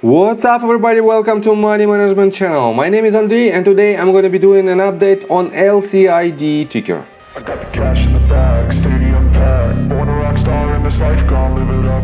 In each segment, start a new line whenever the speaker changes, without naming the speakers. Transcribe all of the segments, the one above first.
What's up everybody, welcome to Money Management channel. My name is Andrei and today I'm going to be doing an update on LCID ticker.
I got the cash in the bag, stadium packed, born a rock star in this life, gonna live it up.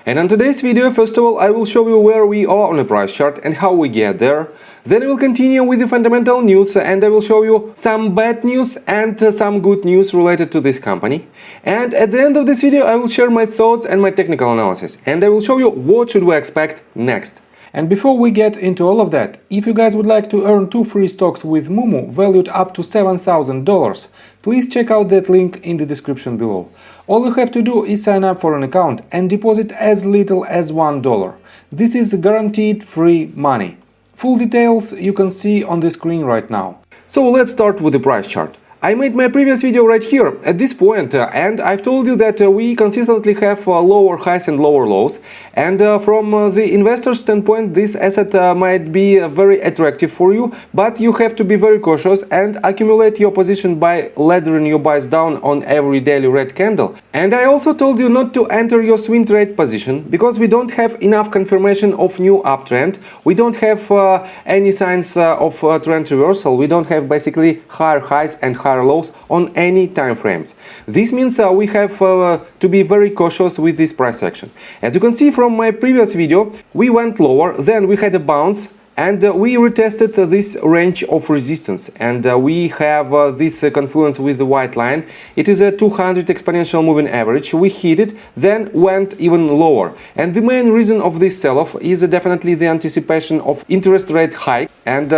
And on today's video, first of all, I will show you where we are on the price chart and how we get there. Then we'll continue with the fundamental news and I will show you some bad news and some good news related to this company. And at the end of this video, I will share my thoughts and my technical analysis. And I will show you what should we expect next. And before we get into all of that, if you guys would like to earn 2 free stocks with Moomoo valued up to $7,000, please check out that link in the description below. All you have to do is sign up for an account and deposit as little as $1. This is guaranteed free money. Full details you can see on the screen right now. So let's start with the price chart. I made my previous video right here at this point and I've told you that we consistently have lower highs and lower lows, and from the investor standpoint this asset might be very attractive for you, but you have to be very cautious and accumulate your position by laddering your buys down on every daily red candle. And I also told you not to enter your swing trade position because we don't have enough confirmation of new uptrend, we don't have any signs of trend reversal, we don't have basically higher highs and higher lows on any time frames. This means we have to be very cautious with this price action. As you can see from my previous video, we went lower, then we had a bounce and we retested this range of resistance, and we have this confluence with the white line. It is a 200 exponential moving average. We hit it, then went even lower, and the main reason of this sell-off is definitely the anticipation of interest rate hike, and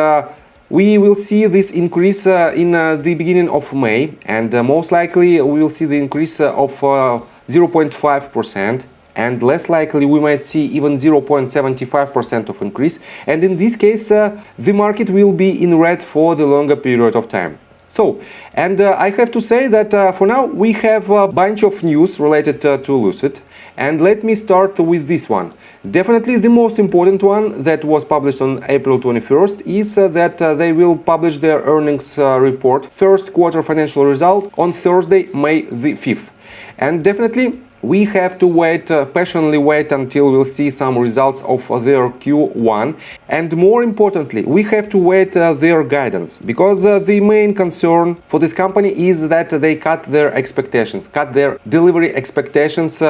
we will see this increase in the beginning of May, and most likely we will see the increase of 0.5%, and less likely we might see even 0.75% of increase, and in this case the market will be in red for the longer period of time. So, and I have to say that for now we have a bunch of news related to Lucid, and let me start with this one. Definitely the most important one that was published on April 21st is that they will publish their earnings report, first quarter financial result, on Thursday, May the 5th. And definitely we have to wait, patiently wait until we'll see some results of their Q1, and more importantly we have to wait their guidance, because the main concern for this company is that they cut their expectations, cut their delivery expectations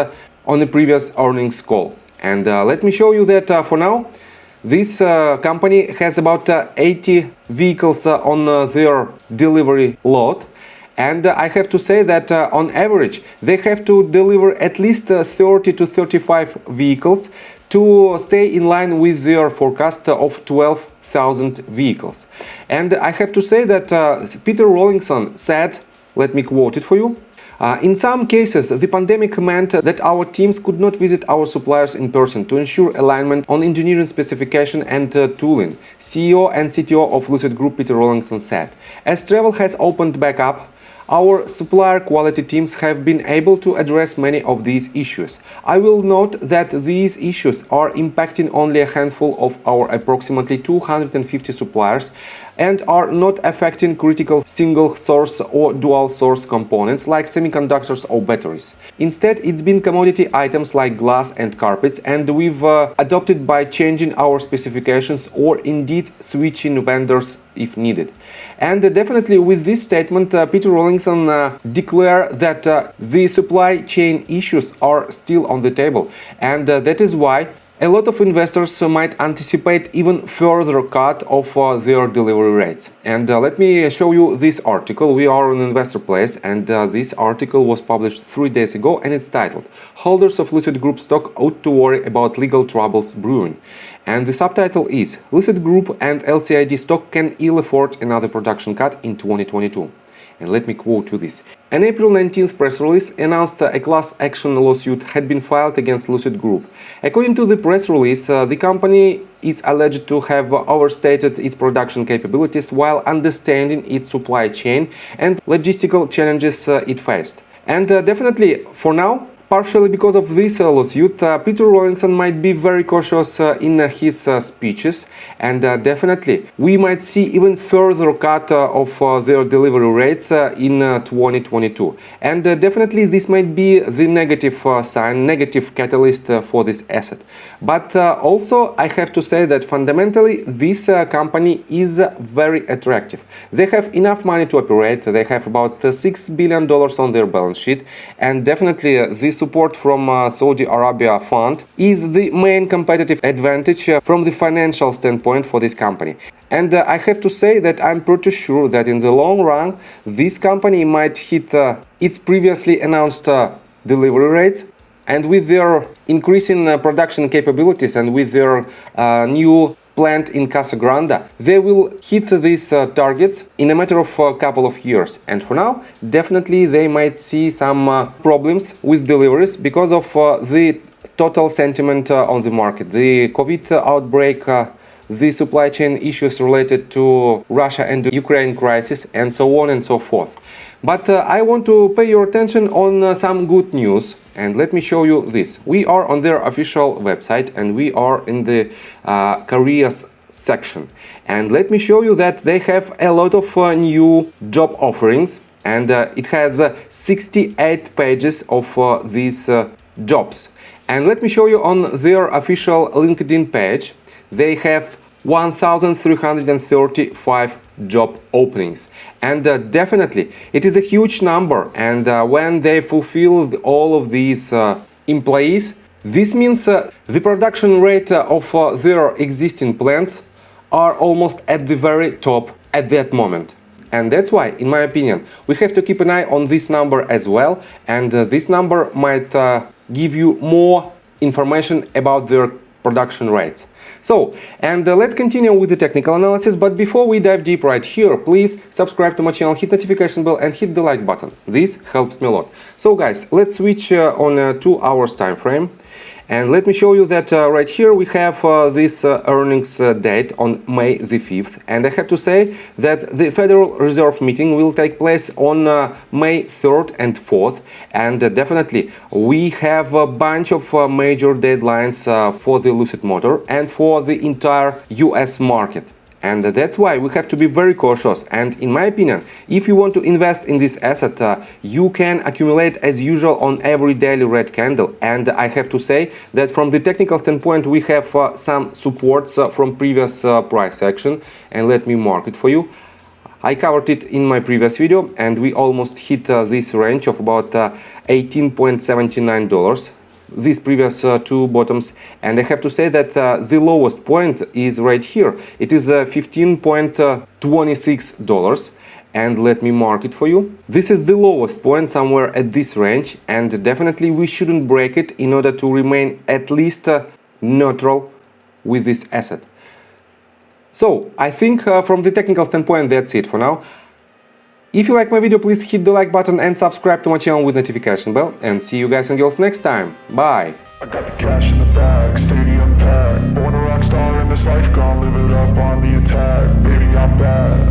on the previous earnings call. And let me show you that for now this company has about 80 vehicles on their delivery lot. And I have to say that on average they have to deliver at least 30 to 35 vehicles to stay in line with their forecast of 12,000 vehicles. And I have to say that Peter Rawlinson said, let me quote it for you, in some cases, the pandemic meant that our teams could not visit our suppliers in person to ensure alignment on engineering specification and tooling. CEO and CTO of Lucid Group Peter Rawlinson said, as travel has opened back up, our supplier quality teams have been able to address many of these issues. I will note that these issues are impacting only a handful of our approximately 250 suppliers and are not affecting critical single source or dual source components like semiconductors or batteries. Instead, it's been commodity items like glass and carpets, and we've adopted by changing our specifications or indeed switching vendors if needed. And definitely with this statement, Peter Rawlinson declared that the supply chain issues are still on the table, and that is why a lot of investors might anticipate even further cut of their delivery rates. And let me show you this article. We are on Investor Place, and this article was published 3 days ago, and it's titled "Holders of Lucid Group Stock Ought to Worry About Legal Troubles Brewing." And the subtitle is "Lucid Group and LCID stock can ill afford another production cut in 2022." And let me quote you this. An April 19th press release announced a class action lawsuit had been filed against Lucid Group. According to the press release, the company is alleged to have overstated its production capabilities while understanding its supply chain and logistical challenges it faced. And definitely, for now, partially because of this lawsuit, Peter Rawlinson might be very cautious in his speeches, and definitely we might see even further cut of their delivery rates in 2022. And definitely this might be the negative sign, negative catalyst for this asset. But also I have to say that fundamentally this company is very attractive. They have enough money to operate, they have about $6 billion on their balance sheet, and definitely the support from Saudi Arabia fund is the main competitive advantage from the financial standpoint for this company. And I have to say that I'm pretty sure that in the long run this company might hit its previously announced delivery rates, and with their increasing production capabilities and with their new plant in Casa Grande, they will hit these targets in a matter of a couple of years. And for now, definitely they might see some problems with deliveries because of the total sentiment on the market, the COVID outbreak, the supply chain issues related to Russia and the Ukraine crisis, and so on and so forth. But I want to pay your attention on some good news, and let me show you this. We are on their official website and we are in the careers section. And let me show you that they have a lot of new job offerings, and it has 68 pages of these jobs. And let me show you on their official LinkedIn page, they have 1,335 job openings, and definitely it is a huge number. And when they fulfill all of these employees, this means the production rate of their existing plants are almost at the very top at that moment. And that's why, in my opinion, we have to keep an eye on this number as well, and this number might give you more information about their production rates. So, and let's continue with the technical analysis, but before we dive deep right here, please subscribe to my channel, hit notification bell and hit the like button. This helps me a lot. So guys, let's switch on a 2 hours time frame. And let me show you that right here we have this earnings date on May the 5th. And I have to say that the Federal Reserve meeting will take place on May 3rd and 4th. And definitely we have a bunch of major deadlines for the Lucid motor and for the entire US market. And that's why we have to be very cautious. And in my opinion, if you want to invest in this asset, you can accumulate as usual on every daily red candle. And I have to say that from the technical standpoint, we have some supports from previous price action. And let me mark it for you. I covered it in my previous video, and we almost hit this range of about $18.79. These previous two bottoms, and I have to say that the lowest point is right here. It is $15.26, and let me mark it for you. This is the lowest point somewhere at this range, and definitely we shouldn't break it in order to remain at least neutral with this asset. So I think from the technical standpoint that's it for now. If you like my video, please hit the like button and subscribe to my channel with notification bell, and see you guys and girls next time. Bye!
I got the cash in the bag, stadium packed. Born a rock star in this life, gonna live it up on the attack. Baby, I'm bad.